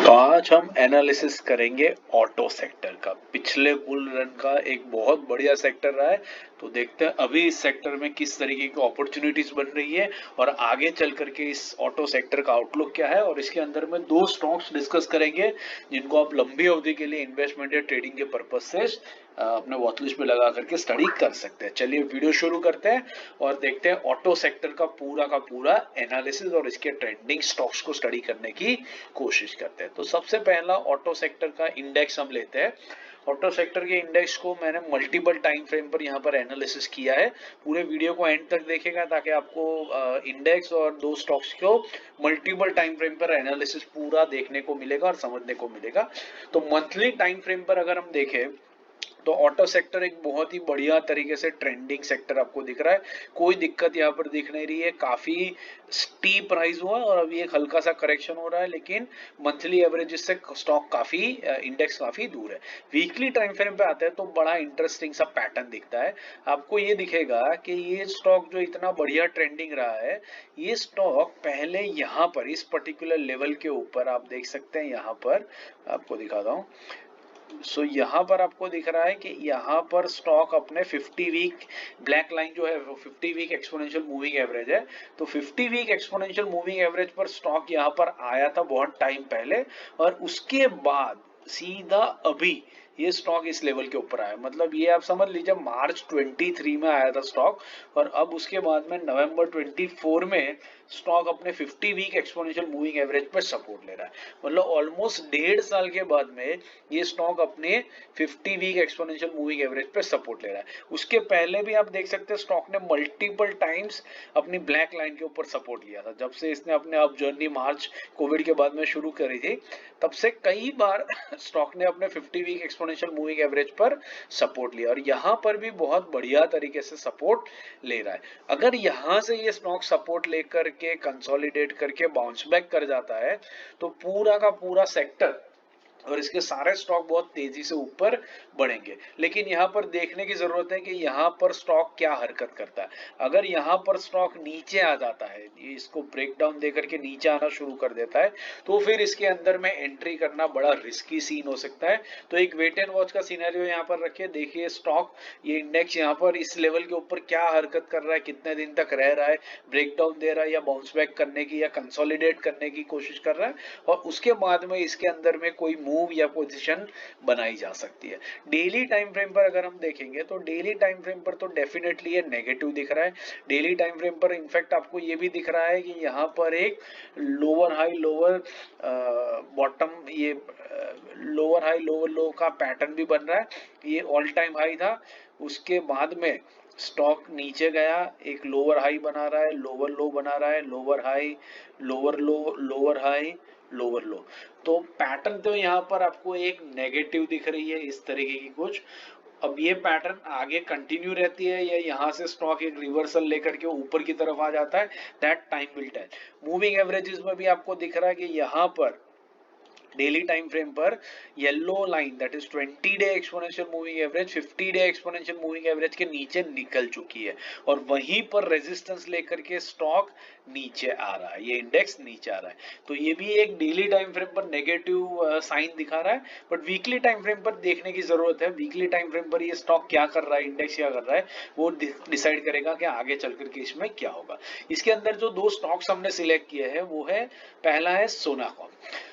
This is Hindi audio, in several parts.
तो आज हम एनालिसिस करेंगे ऑटो सेक्टर का। पिछले बुल रन का एक बहुत बढ़िया सेक्टर रहा है, तो देखते हैं अभी इस सेक्टर में किस तरीके की अपॉर्चुनिटीज बन रही है और आगे चल करके इस ऑटो सेक्टर का आउटलुक क्या है। और इसके अंदर में दो स्टॉक्स डिस्कस करेंगे जिनको आप लंबी अवधि के लिए इन्वेस्टमेंट या ट्रेडिंग के पर्पज से अपने वॉचलिस्ट में लगा करके स्टडी कर सकते हैं। चलिए वीडियो शुरू करते हैं और देखते हैं ऑटो सेक्टर का पूरा एनालिसिस और इसके ट्रेंडिंग स्टॉक्स को स्टडी करने की कोशिश करते हैं। तो सबसे पहला ऑटो सेक्टर का इंडेक्स हम लेते हैं। ऑटो सेक्टर के इंडेक्स को मैंने मल्टीपल टाइम फ्रेम पर यहाँ पर एनालिसिस किया है। पूरे वीडियो को एंड तक देखेगा ताकि आपको इंडेक्स और दो स्टॉक्स को मल्टीपल टाइम फ्रेम पर एनालिसिस पूरा देखने को मिलेगा और समझने को मिलेगा। तो मंथली टाइम फ्रेम पर अगर हम देखें तो ऑटो सेक्टर एक बहुत ही बढ़िया तरीके से ट्रेंडिंग सेक्टर आपको दिख रहा है। कोई दिक्कत यहाँ पर दिख नहीं रही है। काफी स्टीप राइज हुआ और अभी एक हल्का सा करेक्शन हो रहा है, लेकिन मंथली एवरेज से स्टॉक काफी इंडेक्स काफी दूर है। वीकली टाइम फ्रेम पे आते हैं तो बड़ा इंटरेस्टिंग सा पैटर्न दिखता है। आपको ये दिखेगा कि ये स्टॉक जो इतना बढ़िया ट्रेंडिंग रहा है, ये स्टॉक पहले यहाँ पर इस पर्टिकुलर लेवल के ऊपर आप देख सकते हैं। यहाँ पर आपको दिखाता हूँ। सो यहाँ पर आपको दिख रहा है कि यहाँ पर स्टॉक अपने 50 वीक ब्लैक लाइन जो है वो 50 वीक एक्सपोनेंशियल मूविंग एवरेज है। तो 50 वीक एक्सपोनेंशियल मूविंग एवरेज पर स्टॉक यहाँ पर आया था बहुत टाइम पहले और उसके बाद सीधा अभी ये स्टॉक इस लेवल के ऊपर आया। मतलब ये आप समझ लीजिए मार्च 23 में आया था स्टॉक और अब उसके बाद में नवंबर 24 में स्टॉक अपने 50 वीक एक्सपोनेंशियल मूविंग एवरेज पर सपोर्ट ले रहा है। मतलब ऑलमोस्ट 1.5 साल के बाद में ये स्टॉक अपने 50 वीक एक्सपोनेंशियल मूविंग एवरेज पे सपोर्ट ले रहा है। उसके पहले भी आप देख सकते हैं स्टॉक ने मल्टीपल टाइम्स अपनी ब्लैक लाइन के ऊपर सपोर्ट लिया था। जब से इसने अपने अप जर्नी मार्च कोविड के बाद में शुरू करी थी, तब से कई बार स्टॉक ने अपने 50 वीक एक्सपोनेंशियल मूविंग एवरेज पर सपोर्ट लिया और यहाँ पर भी बहुत बढ़िया तरीके से सपोर्ट ले रहा है। अगर यहाँ से ये स्टॉक सपोर्ट लेकर के कंसोलिडेट करके बाउंस बैक कर जाता है तो पूरा का पूरा सेक्टर और इसके सारे स्टॉक बहुत तेजी से ऊपर बढ़ेंगे। लेकिन यहाँ पर देखने की जरूरत है कि यहाँ पर स्टॉक क्या हरकत करता है। अगर यहाँ पर स्टॉक नीचे आ जाता है, ये इसको ब्रेक डाउन देकर के नीचे आना शुरू कर देता है, तो फिर इसके अंदर में एंट्री करना बड़ा रिस्की सीन हो सकता है। तो एक वेट एंड वॉच का सिनेरियो यहाँ पर रखिए। देखिए स्टॉक ये इंडेक्स यहाँ पर इस लेवल के ऊपर क्या हरकत कर रहा है, कितने दिन तक रह रहा है, ब्रेक डाउन दे रहा है या बाउंस बैक करने की या कंसोलिडेट करने की कोशिश कर रहा है, और उसके बाद में इसके अंदर में कोई मूव या पोजीशन बनाई जा सकती है। डेली टाइम फ्रेम पर अगर हम देखेंगे तो डेली टाइम फ्रेम पर तो डेफिनेटली ये नेगेटिव दिख रहा है। डेली टाइम फ्रेम पर इनफैक्ट आपको ये भी दिख रहा है कि यहाँ पर एक लोअर हाई लोअर बॉटम, ये लोअर हाई लोअर लो का पैटर्न भी बन रहा है। ये ऑल टाइम हाई था, उसके बाद में स्टॉक नीचे गया, एक लोअर हाई बना रहा है, लोअर लो बना रहा है, लोअर हाई लोअर लो लोअर हाई लोअर लो। तो पैटर्न तो यहाँ पर आपको एक नेगेटिव दिख रही है इस तरीके की कुछ। अब ये पैटर्न आगे कंटिन्यू रहती है या यहाँ से स्टॉक एक रिवर्सल लेकर के ऊपर की तरफ आ जाता है, that time will tell. Moving averages में भी आपको दिख रहा है कि यहाँ पर डेली टाइम फ्रेम पर yellow line that is 20 day exponential moving average 50 day exponential moving average के नीचे निकल चुकी है और वहीं पर रेजिस्टेंस लेकर के स्टॉक नीचे आ रहा है, ये इंडेक्स नीचे आ रहा है। तो ये भी एक डेली टाइम फ्रेम पर नेगेटिव साइन दिखा रहा है, बट वीकली टाइम फ्रेम पर देखने की जरूरत है। वीकली टाइम फ्रेम पर ये स्टॉक क्या कर रहा है, इंडेक्स क्या कर रहा है, वो डिसाइड करेगा कि आगे चल करके इसमें क्या होगा। इसके अंदर जो दो स्टॉक्स हमने सिलेक्ट किए हैं वो है, पहला है सोनाकॉम।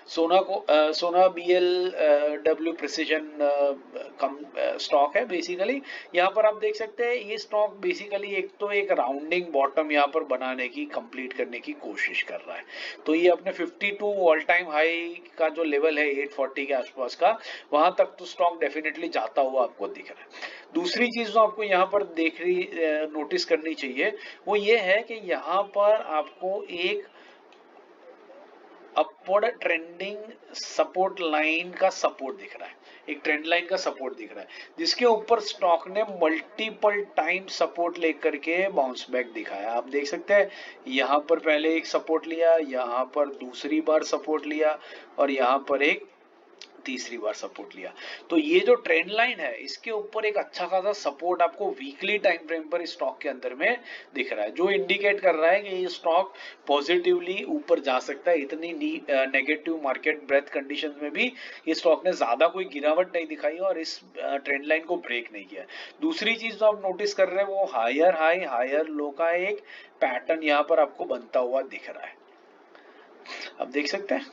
सोना BLW प्रिसीजन कम स्टॉक है बेसिकली। यहाँ पर आप देख सकते हैं ये स्टॉक बेसिकली एक तो एक राउंडिंग बॉटम यहाँ पर बनाने की कंप्लीट करने की कोशिश कर रहा है। तो ये अपने 52 ऑल टाइम हाई का जो लेवल है 840 के आसपास का, वहां तक तो स्टॉक डेफिनेटली जाता हुआ आपको दिख रहा है। दूसरी चीज जो आपको यहाँ पर नोटिस करनी चाहिए वो ये है कि यहाँ पर आपको एक अपवर्ड ट्रेंडिंग सपोर्ट लाइन का सपोर्ट दिख रहा है, एक ट्रेंड लाइन का सपोर्ट दिख रहा है, जिसके ऊपर स्टॉक ने मल्टीपल टाइम सपोर्ट लेकर के बाउंस बैक दिखाया। आप देख सकते हैं यहाँ पर पहले एक सपोर्ट लिया, यहाँ पर दूसरी बार सपोर्ट लिया और यहाँ पर एक तीसरी बार सपोर्ट लिया। तो ये जो ट्रेंड लाइन है इसके ऊपर एक अच्छा खासा सपोर्ट आपको वीकली टाइम फ्रेम पर स्टॉक के अंदर में दिख रहा है, जो इंडिकेट कर रहा है कि ये स्टॉक पॉजिटिवली ऊपर जा सकता है। इतनी नेगेटिव मार्केट ब्रेथ कंडीशंस में भी ये स्टॉक ने ज्यादा कोई गिरावट नहीं दिखाई और इस ट्रेंड लाइन को ब्रेक नहीं किया। दूसरी चीज जो आप नोटिस कर रहे हैं वो हायर हाई हायर लो का एक पैटर्न यहाँ पर आपको बनता हुआ दिख रहा है, अब देख सकते हैं।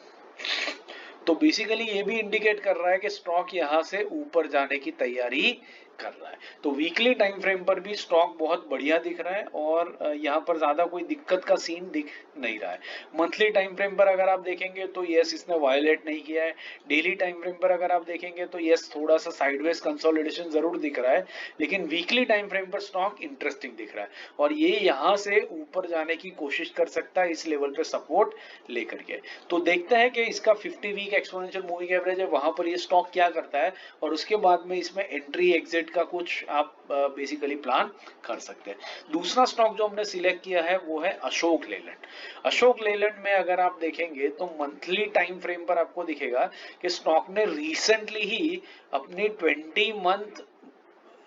तो बेसिकली ये भी इंडिकेट कर रहा है कि स्टॉक यहां से ऊपर जाने की तैयारी कर रहा है। तो वीकली टाइम फ्रेम पर भी स्टॉक बहुत बढ़िया दिख रहा है और यहाँ पर ज्यादा कोई दिक्कत का सीन दिख नहीं रहा है। मंथली टाइम फ्रेम पर अगर आप देखेंगे तो यस इसने वायलेट नहीं किया है। डेली टाइम फ्रेम पर अगर आप देखेंगे तो यस थोड़ा सा साइडवेज कंसोलिडेशन जरूर दिख रहा है, लेकिन वीकली टाइम फ्रेम पर स्टॉक इंटरेस्टिंग दिख रहा है और ये यहाँ से ऊपर जाने की कोशिश कर सकता है इस लेवल पे सपोर्ट लेकर के। तो देखते हैं कि इसका 50 वीक एक्सपोनेंशियल मूविंग एवरेज है वहां पर ये स्टॉक क्या करता है और उसके बाद में इसमें एंट्री एग्जिट का कुछ आप बेसिकली प्लान कर सकते हैं। दूसरा स्टॉक जो हमने सिलेक्ट किया है वो है अशोक लेलैंड। अशोक लेलैंड में अगर आप देखेंगे तो मंथली टाइम फ्रेम पर आपको दिखेगा कि स्टॉक ने रिसेंटली ही अपनी 20 month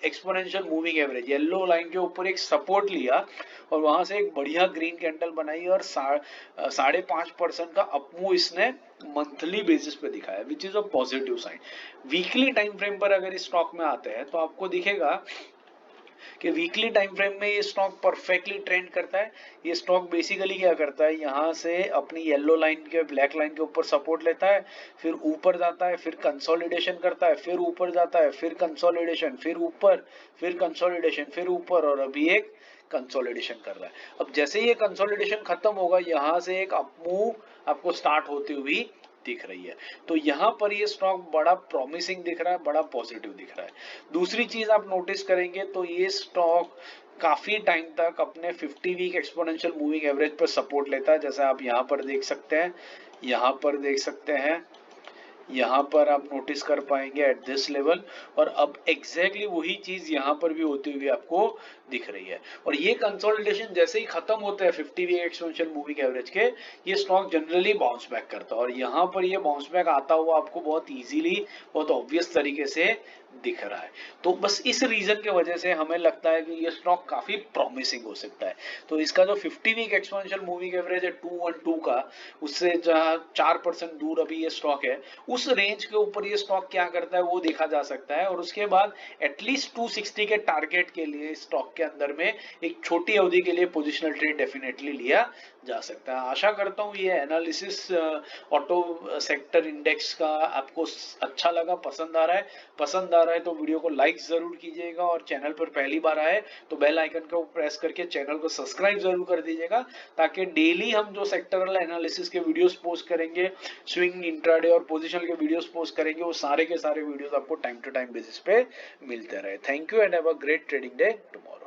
exponential moving average yellow line के ऊपर एक सपोर्ट लिया और वहां से एक बढ़िया ग्रीन कैंडल बनाई और 5.5% का अपमूव इसने मंथली बेसिस पे दिखाया, which is a positive sign. Weekly time frame पर अगर इस स्टॉक में आते हैं तो आपको दिखेगा कि वीकली टाइम फ्रेम में ये स्टॉक परफेक्टली ट्रेंड करता है। ये स्टॉक बेसिकली क्या करता है, यहाँ से अपनी येलो लाइन के ब्लैक लाइन के ऊपर सपोर्ट लेता है, फिर ऊपर जाता है, फिर कंसोलिडेशन करता है, फिर ऊपर जाता है, फिर कंसोलिडेशन, फिर ऊपर, फिर कंसोलिडेशन, फिर ऊपर और अभी एक कंसोलिडेशन कर रहा है। अब जैसे ये कंसोलिडेशन खत्म होगा यहाँ से एक अपमूव आपको स्टार्ट होती हुई दिख रही है। तो यहां पर ये स्टॉक बड़ा प्रॉमिसिंग दिख रहा है, बड़ा पॉजिटिव दिख रहा है। दूसरी चीज आप नोटिस करेंगे तो ये स्टॉक काफी टाइम तक अपने 50 वीक एक्सपोनेंशियल मूविंग एवरेज पर सपोर्ट लेता है, जैसे आप यहां पर देख सकते हैं, यहां पर देख सकते हैं, यहाँ पर आप नोटिस कर पाएंगे एट दिस लेवल। और अब एग्जैक्टली वही चीज यहाँ पर भी होती हुई आपको दिख रही है। और ये कंसोलिडेशन जैसे ही खत्म होता है 50 वीक एक्सपोनेंशियल मूविंग एवरेज के, ये स्टॉक जनरली बाउंस बैक करता है और यहाँ पर ये बाउंस बैक आता हुआ आपको बहुत इजीली, बहुत ऑब्वियस तरीके से दिख रहा है। तो बस इस रीजन के वजह से हमें लगता है कि ये स्टॉक काफी प्रॉमिसिंग हो सकता है। तो इसका जो 50 वीक एक्सपोनेंशियल मूविंग एवरेज है 212 का, उससे जहां 4% दूर अभी ये स्टॉक है, उस रेंज के ऊपर ये स्टॉक क्या करता है वो देखा जा सकता है। और उसके बाद एटलीस्ट 260 के टारगेट के लिए स्टॉक के अंदर में एक छोटी अवधि के लिए पोजिशनल ट्रेड डेफिनेटली लिया जा सकता है। आशा करता हूँ ये एनालिसिस ऑटो सेक्टर इंडेक्स का आपको अच्छा लगा, पसंद आ रहा है। पसंद आ रहा है तो वीडियो को लाइक जरूर कीजिएगा और चैनल पर पहली बार आए तो बेल आइकन को प्रेस करके चैनल को सब्सक्राइब जरूर कर दीजिएगा, ताकि डेली हम जो सेक्टरल एनालिसिस के वीडियोस पोस्ट करेंगे, स्विंग, इंट्राडे और पोजीशन के वीडियोस पोस्ट करेंगे, वो सारे के सारे वीडियोस आपको टाइम टू टाइम बेसिस पे मिलते रहे। Thank you and have a great trading day tomorrow.